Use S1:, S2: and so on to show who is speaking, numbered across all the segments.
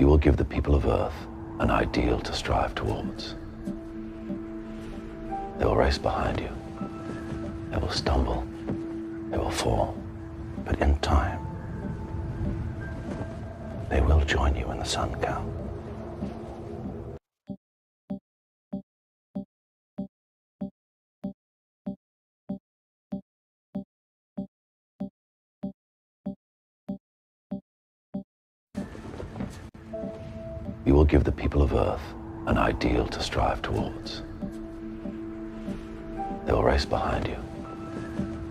S1: You will give the people of Earth an ideal to strive towards. They will race behind you. They will stumble. They will fall. But in time, they will join you in the sun count. You will give the people of Earth an ideal to strive towards. They will race behind you.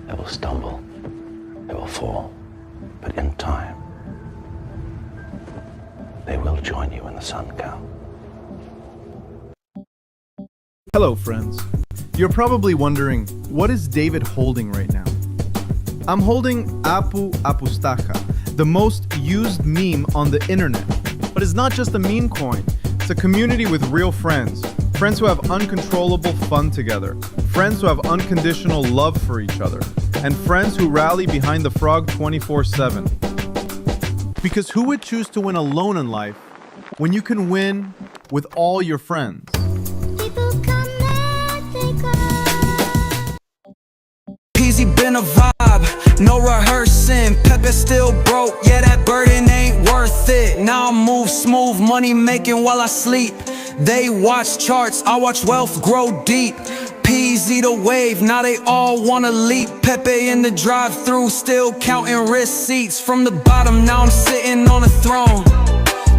S1: They will stumble. They will fall. But in time, they will join you in the sun count.
S2: Hello, friends. You're probably wondering, what is David holding right now? I'm holding Apu Apustaka, the most used meme on the internet. But it's not just a meme coin. It's a community with real friends. Friends who have uncontrollable fun together. Friends who have unconditional love for each other. And friends who rally behind the frog 24/7. Because who would choose to win alone in life when you can win with all your friends?
S3: Peasy been a vibe, no rehearsing. Pepe still broke, yeah, that burden ain't worth it. Now I move smooth, money making while I sleep. They watch charts, I watch wealth grow deep. Peasy the wave, now they all wanna leap. Pepe in the drive-thru, still counting receipts. From the bottom, now I'm sitting on a throne.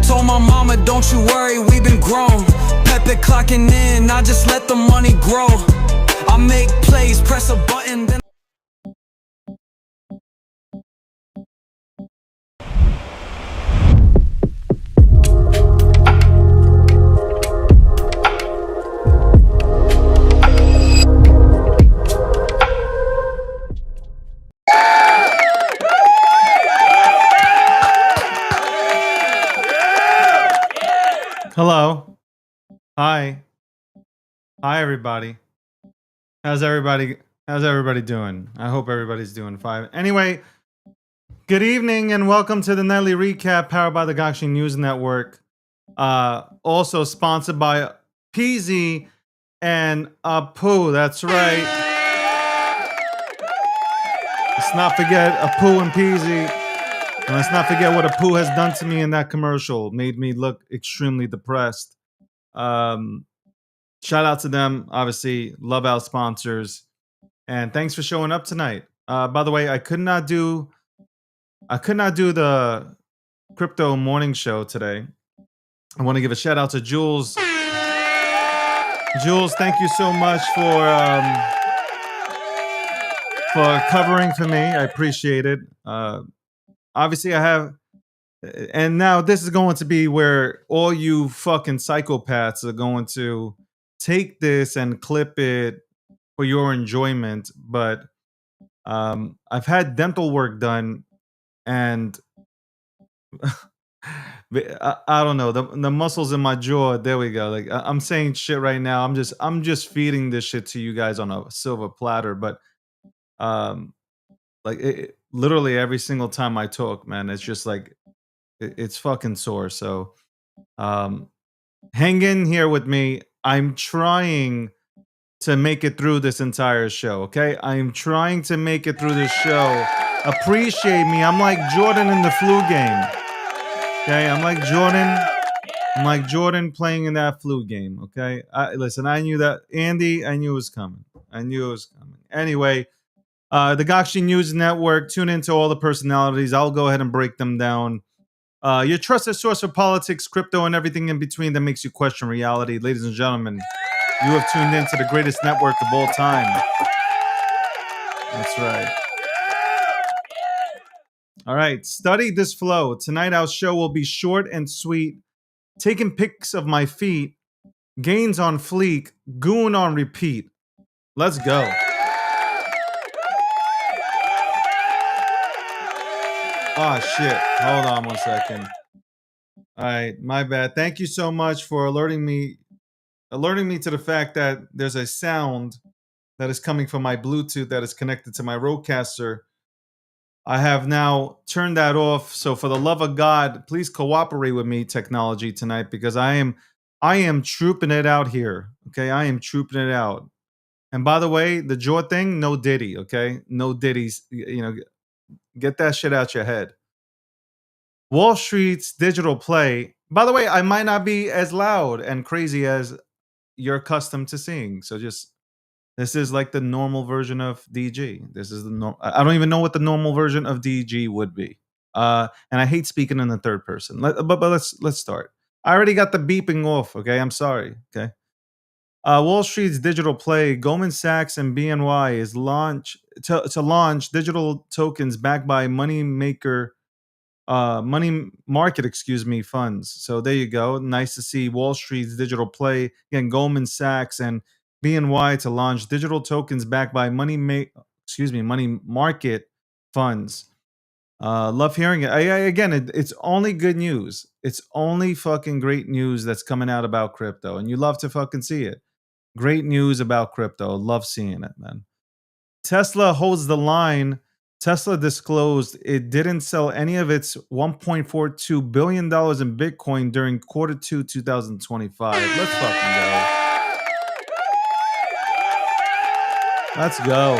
S3: Told my mama, don't you worry, we been grown. Pepe clocking in, I just let the money grow. I make plays, press a button, then
S2: Hello. Hi. Hi, everybody. How's everybody doing? I hope everybody's doing fine. Anyway, good evening and welcome to the nightly recap powered by the Gokhshtein News Network. Also sponsored by Peasy and Apu. That's right. Let's not forget Apu and Peasy. And let's not forget what Apu has done to me in that commercial. Made me look extremely depressed. Shout out to them. Obviously, love our sponsors. And thanks for showing up tonight. By the way, I could not do the crypto morning show today. I want to give a shout out to Jules. Jules, thank you so much for covering for me. I appreciate it. Obviously, I have, and now this is going to be where all you fucking psychopaths are going to take this and clip it for your enjoyment. But I've had dental work done, and I don't know, the muscles in my jaw. There we go. Like I'm saying shit right now. I'm just feeding this shit to you guys on a silver platter. But literally every single time I talk, man, it's just like it's fucking sore. So hang in here with me. I'm trying to make it through this entire show, okay? I'm trying to make it through this show. Appreciate me. I'm like Jordan in the flu game. Okay, I'm like Jordan playing in that flu game, okay? Listen, I knew that. Andy, I knew it was coming. Anyway, the Gokhshtein News Network. Tune into all the personalities. I'll go ahead and break them down. Your trusted source for politics, crypto, and everything in between that makes you question reality. Ladies and gentlemen, you have tuned into the greatest network of all time. That's right. All right, study this flow. Tonight, our show will be short and sweet. Taking pics of my feet, gains on fleek, goon on repeat. Let's go. Oh, shit. Hold on 1 second. All right, my bad. Thank you so much for alerting me to the fact that there's a sound that is coming from my Bluetooth that is connected to my Rodecaster I have now turned that off. So for the love of God, please cooperate with me, technology, tonight, because I am trooping it out here. Okay, I am trooping it out. And by the way, the jaw thing, no Diddy. Okay, no Diddy's. Get that shit out your head. Wall Street's digital play. By the way, I might not be as loud and crazy as you're accustomed to seeing. So just this is like the normal version of DG. This is the I don't even know what the normal version of DG would be. And I hate speaking in the third person. But let's start. I already got the beeping off. Okay, I'm sorry. Okay. Wall Street's digital play, Goldman Sachs and BNY is to launch digital tokens backed by money market, funds. So there you go. Nice to see Wall Street's digital play again. Goldman Sachs and BNY to launch digital tokens backed by money market funds. Love hearing it. It's only good news. It's only fucking great news that's coming out about crypto, and you love to fucking see it. Great news about crypto. Love seeing it, man. Tesla holds the line. Tesla disclosed it didn't sell any of its $1.42 billion in Bitcoin during quarter two 2025. Let's fucking go. Let's go.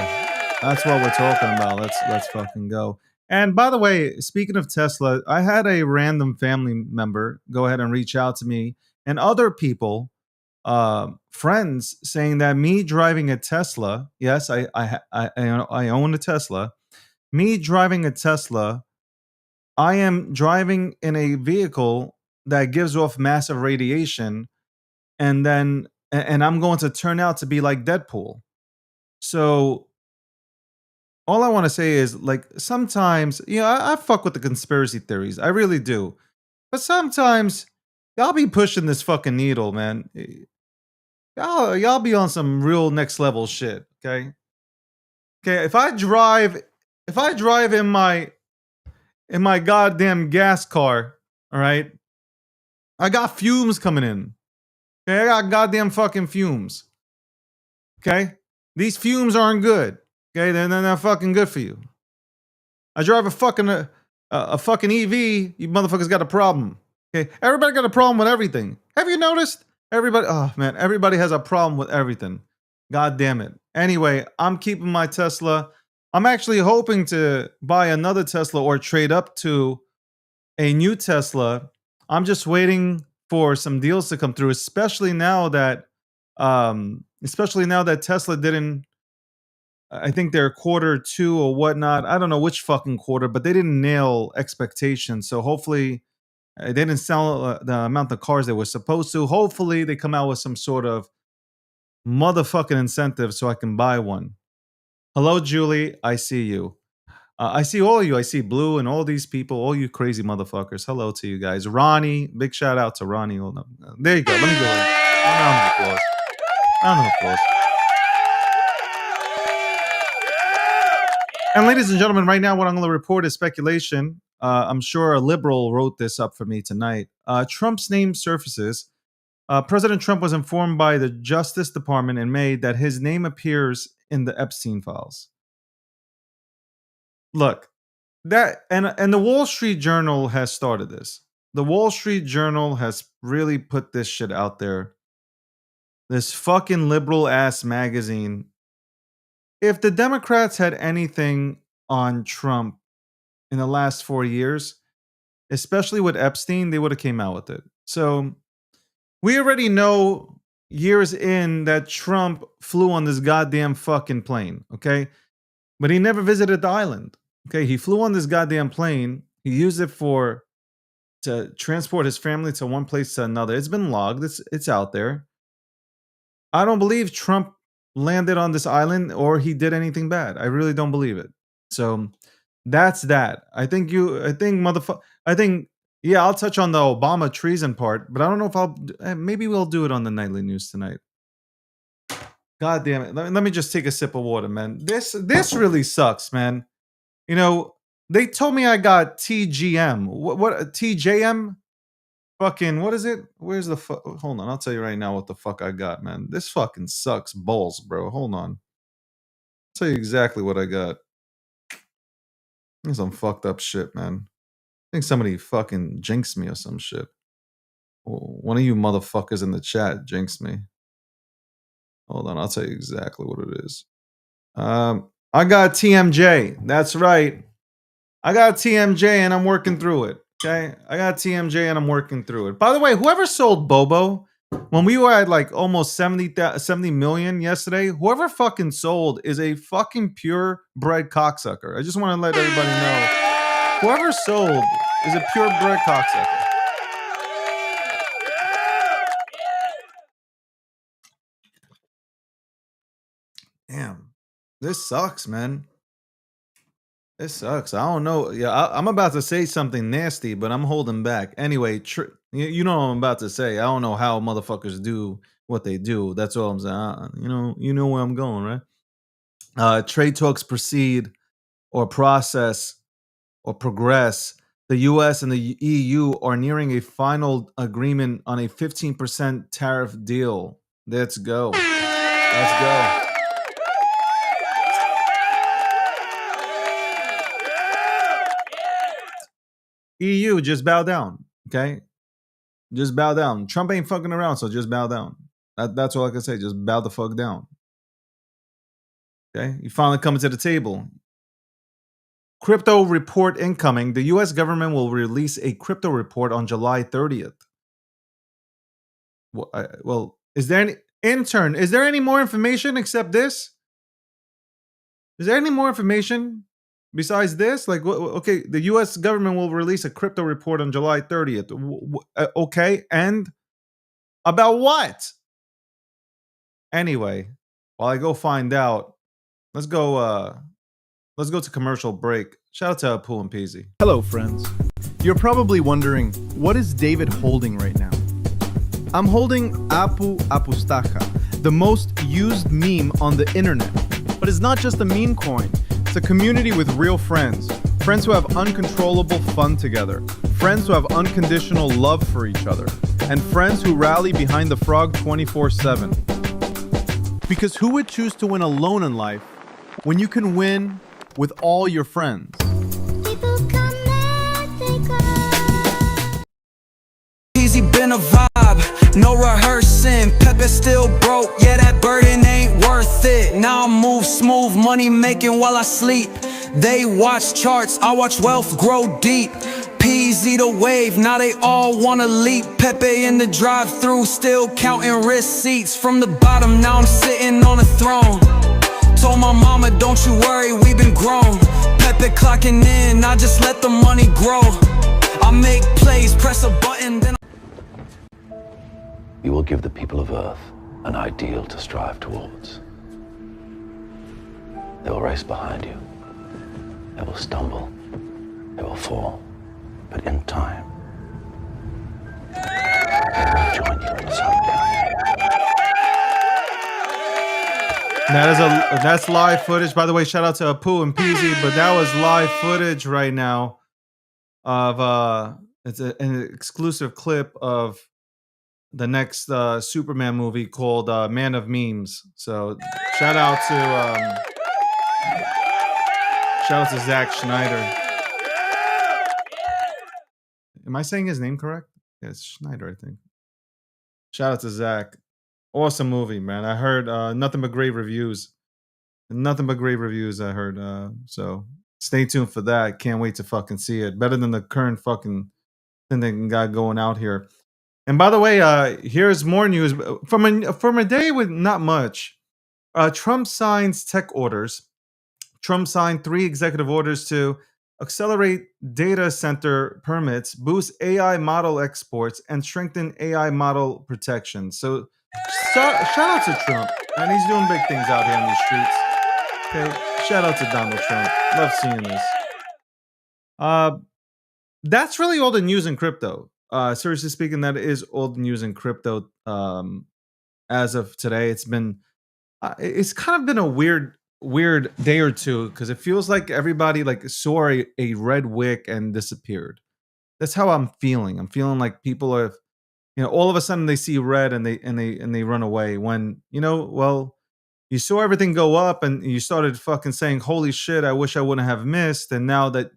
S2: That's what we're talking about. Let's fucking go. And by the way, speaking of Tesla, I had a random family member go ahead and reach out to me and other people, friends, saying that me driving a Tesla, yes, I own a Tesla. Me driving a Tesla, I am driving in a vehicle that gives off massive radiation, and I'm going to turn out to be like Deadpool. So all I want to say is, like, sometimes, I fuck with the conspiracy theories. I really do. But sometimes y'all be pushing this fucking needle, man. Y'all be on some real next level shit, okay? Okay, if I drive in my goddamn gas car, all right? I got fumes coming in. Okay, I got goddamn fucking fumes. Okay? These fumes aren't good. Okay, they're not fucking good for you. I drive a fucking EV. You motherfuckers got a problem. Okay, everybody got a problem with everything. Have you noticed? Everybody has a problem with everything. God damn it. Anyway, I'm keeping my Tesla. I'm actually hoping to buy another Tesla or trade up to a new Tesla. I'm just waiting for some deals to come through, especially now that Tesla didn't. I think they're quarter two or whatnot. I don't know which fucking quarter, but they didn't nail expectations. So hopefully, they didn't sell the amount of cars they were supposed to. Hopefully, they come out with some sort of motherfucking incentive so I can buy one. Hello, Julie. I see you. I see all of you. I see Blue and all these people, all you crazy motherfuckers. Hello to you guys. Ronnie, big shout out to Ronnie. Oh, no. There you go. Let me go. Round of applause. Round of applause. And ladies and gentlemen, right now, what I'm going to report is speculation. I'm sure a liberal wrote this up for me tonight. Trump's name surfaces. President Trump was informed by the Justice Department in May that his name appears in the Epstein files. Look, that and the Wall Street Journal has started this. The Wall Street Journal has really put this shit out there. This fucking liberal ass magazine. If the Democrats had anything on Trump in the last 4 years, especially with Epstein, they would have came out with it. So we already know years in that Trump flew on this goddamn fucking plane, okay? But he never visited the island. Okay, he flew on this goddamn plane. He used it to transport his family to one place to another. It's been logged. It's out there. I don't believe Trump landed on this island or he did anything bad. I really don't believe it. So that's that. I think I'll touch on the Obama treason part, but I don't know if maybe we'll do it on the nightly news tonight. God damn it. Let me just take a sip of water, man. This really sucks, man. You know, they told me I got TGM. What TJM? Fucking, what is it? Where's the hold on, I'll tell you right now what the fuck I got, man. This fucking sucks balls, bro. Hold on. I'll tell you exactly what I got. This is some fucked up shit, man. I think somebody fucking jinxed me or some shit. One of you motherfuckers in the chat jinxed me. Hold on, I'll tell you exactly what it is. I got TMJ. That's right. I got TMJ and I'm working through it. Okay? I got TMJ and I'm working through it. By the way, whoever sold Bobo, when we were at like almost 70 million yesterday, whoever fucking sold is a fucking purebred cocksucker. I just want to let everybody know. Whoever sold is a purebred cocksucker. Damn. This sucks, man. This sucks. I don't know. Yeah, I'm about to say something nasty, but I'm holding back. Anyway, you know what I'm about to say. I don't know how motherfuckers do what they do. That's all I'm saying. You know where I'm going, right? Trade talks proceed or process or progress. The U.S. and the EU are nearing a final agreement on a 15% tariff deal. Let's go. Let's go. EU, just bow down, okay? Just bow down. Trump ain't fucking around, so just bow down. That's all I can say. Just bow the fuck down. Okay? You finally coming to the table. Crypto report incoming. The U.S. government will release a crypto report on July 30th. Well, is there any more information except this? Is there any more information besides this? Like, okay, the U.S. government will release a crypto report on July 30th. Okay, and about what? Anyway, while I go find out, let's go to commercial break. Shout out to Apu and Peasy.
S4: Hello, friends. You're probably wondering, what is David holding right now? I'm holding Apu Apustaja, the most used meme on the internet. But it's not just a meme coin. It's a community with real friends. Friends who have uncontrollable fun together. Friends who have unconditional love for each other. And friends who rally behind the frog 24/7. Because who would choose to win alone in life when you can win with all your friends?
S3: Easy been a vibe, no rehearsing. Pepe still broke, yeah, that burden ain't worth it. Now I move smooth, money making while I sleep. They watch charts, I watch wealth grow deep. Peasy the wave, now they all wanna leap. Pepe in the drive-thru, still counting receipts. From the bottom, now I'm sitting on a throne. Told my mama, don't you worry, we been grown. Pepe clocking in, I just let the money grow. I make plays, press a button, then
S1: You will give the people of Earth an ideal to strive towards. They will race behind you. They will stumble. They will fall. But in time, they will join you in some kind.
S2: That's live footage. By the way, shout out to Apu and Peasy, but that was live footage right now of it's an exclusive clip of the next Superman movie called Man of Memes. So shout out to Zack Schneider. Am I saying his name correct? Yeah, it's Schneider, I think. Shout out to Zack. Awesome movie, man. I heard nothing but great reviews. Nothing but great reviews, I heard. So stay tuned for that. Can't wait to fucking see it. Better than the current fucking thing they got going out here. And by the way, here's more news from a day with not much. Trump signs tech orders. Trump signed 3 executive orders to accelerate data center permits, boost AI model exports, and strengthen AI model protection. So shout out to Trump, and he's doing big things out here in the streets. Okay, shout out to Donald Trump. Love seeing this. That's really all the news in crypto. Seriously speaking, that is all the news in crypto as of today. It's kind of been a weird day or two because it feels like everybody like saw a red wick and disappeared. That's how I'm feeling. I'm feeling like people are, all of a sudden they see red and they run away when, well, you saw everything go up and you started fucking saying, holy shit, I wish I wouldn't have missed. And now that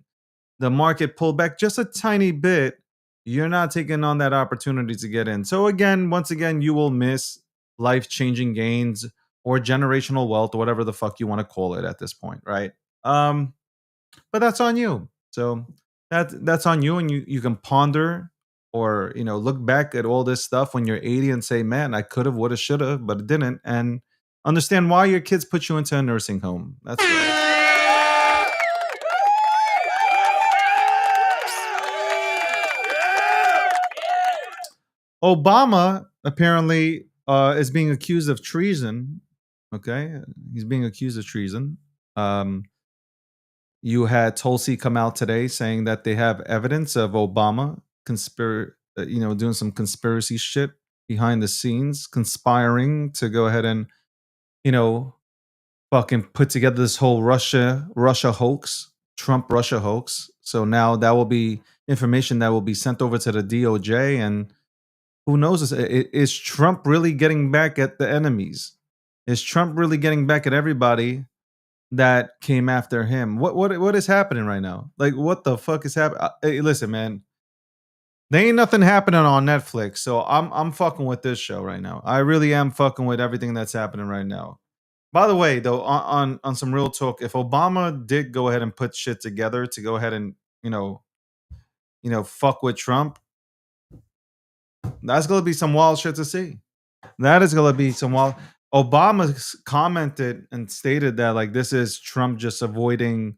S2: the market pulled back just a tiny bit, you're not taking on that opportunity to get in. So again, once again, you will miss life-changing gains or generational wealth or whatever the fuck you want to call it at this point, right? But that's on you. So that's on you, and you can ponder or look back at all this stuff when you're 80 and say, man, I could have, would have, should have, but it didn't, and understand why your kids put you into a nursing home. That's right. Obama apparently is being accused of treason. Okay, he's being accused of treason. You had Tulsi come out today saying that they have evidence of Obama doing some conspiracy shit behind the scenes, conspiring to go ahead and fucking put together this whole Russia hoax, Trump Russia hoax. So now that will be information that will be sent over to the DOJ, and who knows? Is Trump really getting back at the enemies? Is Trump really getting back at everybody that came after him? What is happening right now? Like, what the fuck is happening? Hey, listen, man. There ain't nothing happening on Netflix, so I'm fucking with this show right now. I really am fucking with everything that's happening right now. By the way, though, on some real talk, if Obama did go ahead and put shit together to go ahead and fuck with Trump, that's gonna be some wild shit to see. That is gonna be some wild. Obama commented and stated that like this is Trump just avoiding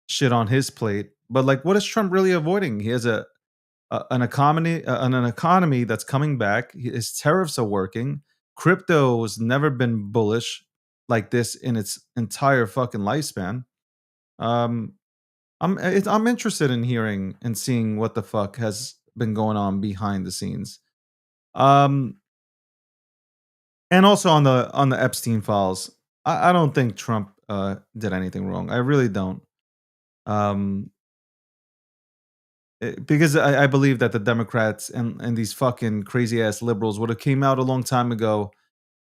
S2: shit on his plate. But like, what is Trump really avoiding? He has an economy that's coming back. His tariffs are working. Crypto's never been bullish like this in its entire fucking lifespan. I'm interested in hearing and seeing what the fuck has been going on behind the scenes. And also on the Epstein files, I don't think Trump did anything wrong. I really don't. Because I believe that the Democrats and these fucking crazy ass liberals would have came out a long time ago,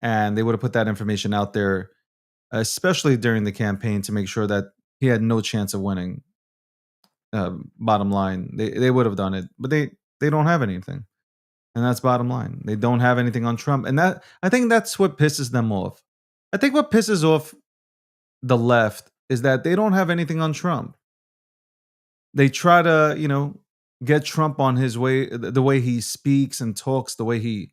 S2: and they would have put that information out there, especially during the campaign, to make sure that he had no chance of winning. Bottom line, they would have done it, but they don't have anything. And that's bottom line. They don't have anything on Trump. And that, I think that's what pisses them off. I think what pisses off the left is that they don't have anything on Trump. They try to, get Trump on his way, the way he speaks and talks, the way he,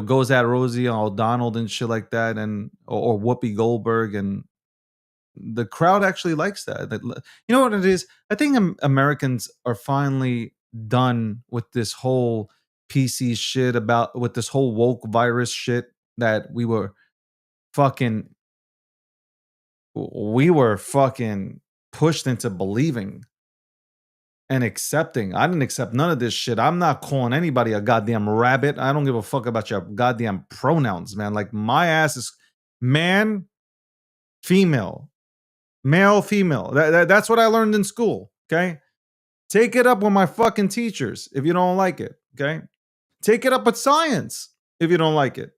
S2: goes at Rosie O'Donnell and shit like that, and or Whoopi Goldberg, and the crowd actually likes that. You know what it is? I think Americans are finally done with this whole PC shit with this whole woke virus shit that we were fucking pushed into believing and accepting. I didn't accept none of this shit. I'm not calling anybody a goddamn rabbit. I don't give a fuck about your goddamn pronouns, man. Like, my ass is man, female, male, female. That's what I learned in school, okay? Take it up with my fucking teachers if you don't like it, okay? Take it up with science if you don't like it,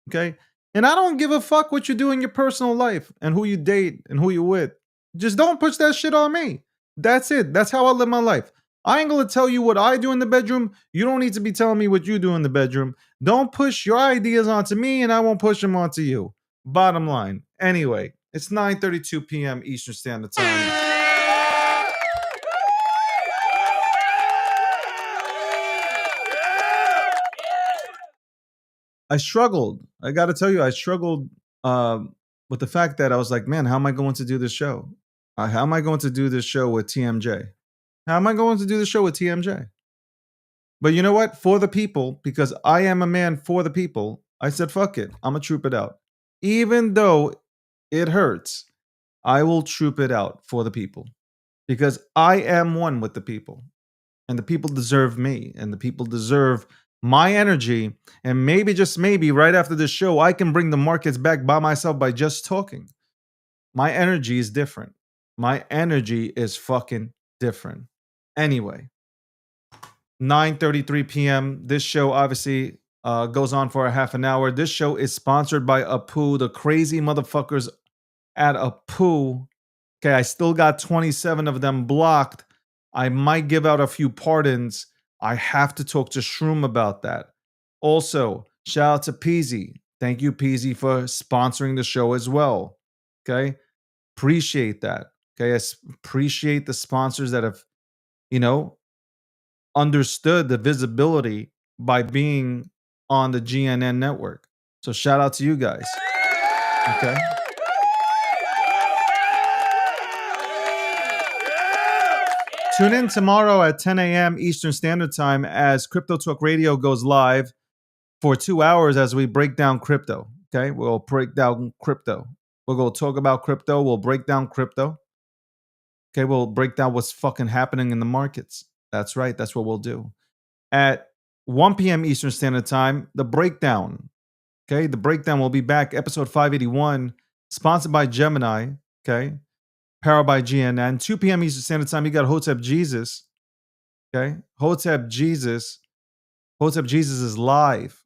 S2: okay? And I don't give a fuck what you do in your personal life and who you date and who you with. Just don't push that shit on me. That's it. That's how I live my life. I ain't gonna tell you what I do in the bedroom. You don't need to be telling me what you do in the bedroom. Don't push your ideas onto me, and I won't push them onto you. Bottom line. Anyway, it's 9:32 p.m. Eastern Standard Time. I struggled. I got to tell you, I struggled with the fact that I was like, man, how am I going to do this show? How am I going to do this show with TMJ? How am I going to do the show with TMJ? But you know what? For the people, because I am a man for the people, I said, fuck it. I'm going to troop it out. Even though it hurts, I will troop it out for the people. Because I am one with the people. And the people deserve me. And the people deserve my energy. And maybe, just maybe, right after this show, I can bring the markets back by myself by just talking. My energy is different. My energy is fucking different. Anyway, 9:33 p.m. This show, obviously,
S5: goes on for a half an hour. This show is sponsored by Apu, the crazy motherfuckers at Apu. Okay, I still got 27 of them blocked. I might give out a few pardons. I have to talk to Shroom about that. Also, shout out to Peasy. Thank you, Peasy, for sponsoring the show as well. Okay, appreciate that. Okay, I appreciate the sponsors that have, understood the visibility by being on the GNN network. So shout out to you guys. Okay. Tune in tomorrow at 10 a.m. Eastern Standard Time as Crypto Talk Radio goes live for 2 hours as we break down crypto. Okay, we'll break down crypto. We'll go talk about crypto. We'll break down crypto. Okay, we'll break down what's fucking happening in the markets. That's right. That's what we'll do. At 1 p.m. Eastern Standard Time, the breakdown. Okay, the breakdown will be back. Episode 581, sponsored by Gemini. Okay, powered by GNN. 2 p.m. Eastern Standard Time, you got Hotep Jesus. Okay, Hotep Jesus is live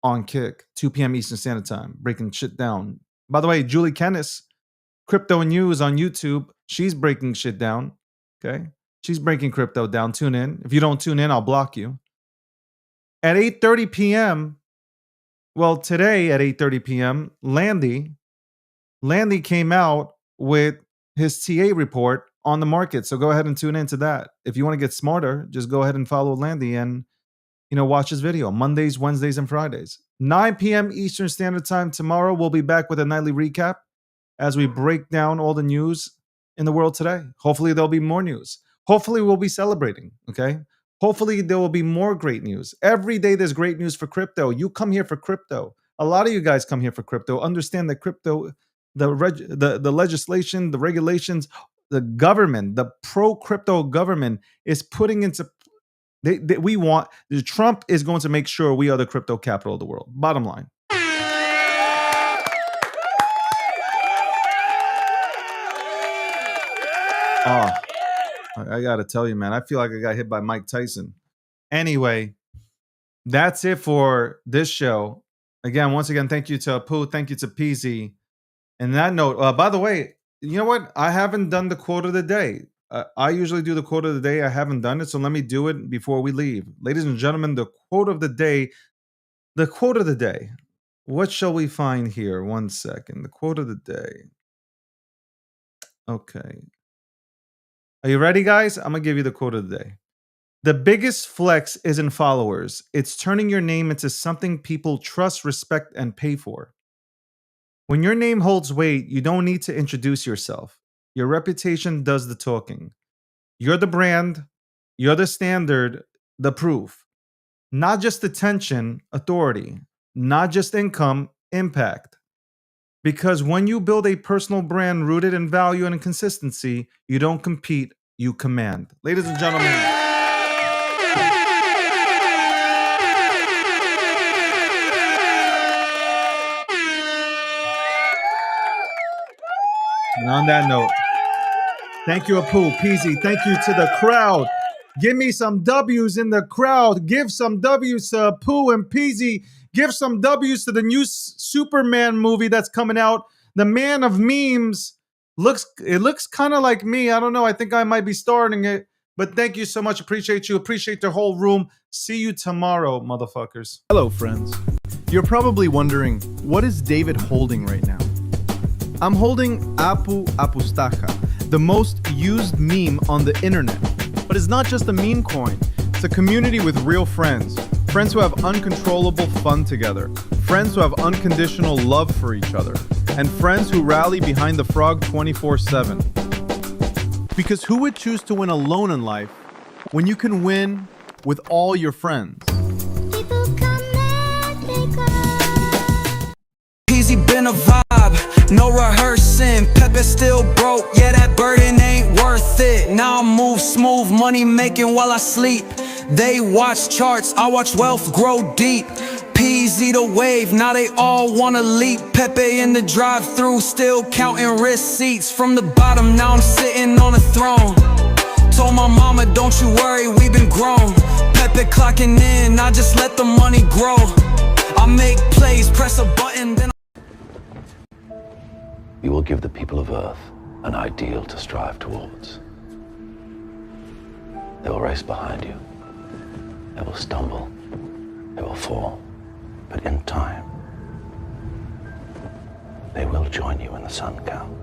S5: on Kick. 2 p.m. Eastern Standard Time, breaking shit down. By the way, Julie Kennis, Crypto News on YouTube, she's breaking shit down. Okay, she's breaking crypto down. Tune in. If you don't tune in, I'll block you. At 8:30 p.m., well, today at 8:30 p.m., Landy came out with his TA report on the market. So go ahead and tune into that. If you want to get smarter, just go ahead and follow Landy and, watch his video Mondays, Wednesdays, and Fridays. 9 p.m. Eastern Standard Time tomorrow, we'll be back with a nightly recap as we break down all the news in the world today. Hopefully there'll be more news. Hopefully we'll be celebrating, okay? Hopefully there will be more great news. Every day there's great news for crypto. You come here for crypto. A lot of you guys come here for crypto. Understand that crypto, the legislation, the regulations, the government, the pro-crypto government is putting into Trump is going to make sure we are the crypto capital of the world. Bottom line. Oh, I got to tell you, man, I feel like I got hit by Mike Tyson. Anyway, that's it for this show. Once again, thank you to Apu. Thank you to PZ. And that note, by the way, you know what? I haven't done the quote of the day. I usually do the quote of the day. I haven't done it, so let me do it before we leave. Ladies and gentlemen, the quote of the day. The quote of the day. What shall we find here? 1 second. The quote of the day. Okay. Are you ready, guys? I'm going to give you the quote of the day. The biggest flex isn't followers. It's turning your name into something people trust, respect, and pay for. When your name holds weight, you don't need to introduce yourself. Your reputation does the talking. You're the brand, you're the standard, the proof. Not just attention, authority. Not just income, impact. Because when you build a personal brand rooted in value and consistency, you don't compete, you command. Ladies and gentlemen. And on that note, thank you, Apu, Peasy. Thank you to the crowd. Give me some W's in the crowd. Give some W's to Apu and Peasy. Give some W's to the new Superman movie that's coming out. The Man of Memes. It looks kind of like me. I don't know. I think I might be starting it. But thank you so much. Appreciate you. Appreciate the whole room. See you tomorrow, motherfuckers.
S2: Hello, friends. You're probably wondering, what is David holding right now? I'm holding Apu Apustaja, the most used meme on the internet. But it's not just a meme coin. It's a community with real friends. Friends who have uncontrollable fun together. Friends who have unconditional love for each other. And friends who rally behind the frog 24/7. Because who would choose to win alone in life when you can win with all your friends?
S3: Easy been a vibe, no rehearsing. Pepe still broke, yeah, that burden ain't worth it. Now I move smooth, money making while I sleep. They watch charts, I watch wealth grow deep. PZ the wave, now they all wanna leap. Pepe in the drive-thru, still counting receipts. From the bottom, now I'm sitting on a throne. Told my mama, don't you worry, we been grown. Pepe clocking in, I just let the money grow. I make plays, press a button, then
S1: You will give the people of Earth an ideal to strive towards. They will race behind you. They will stumble. They will fall. But in time, they will join you in the sun count.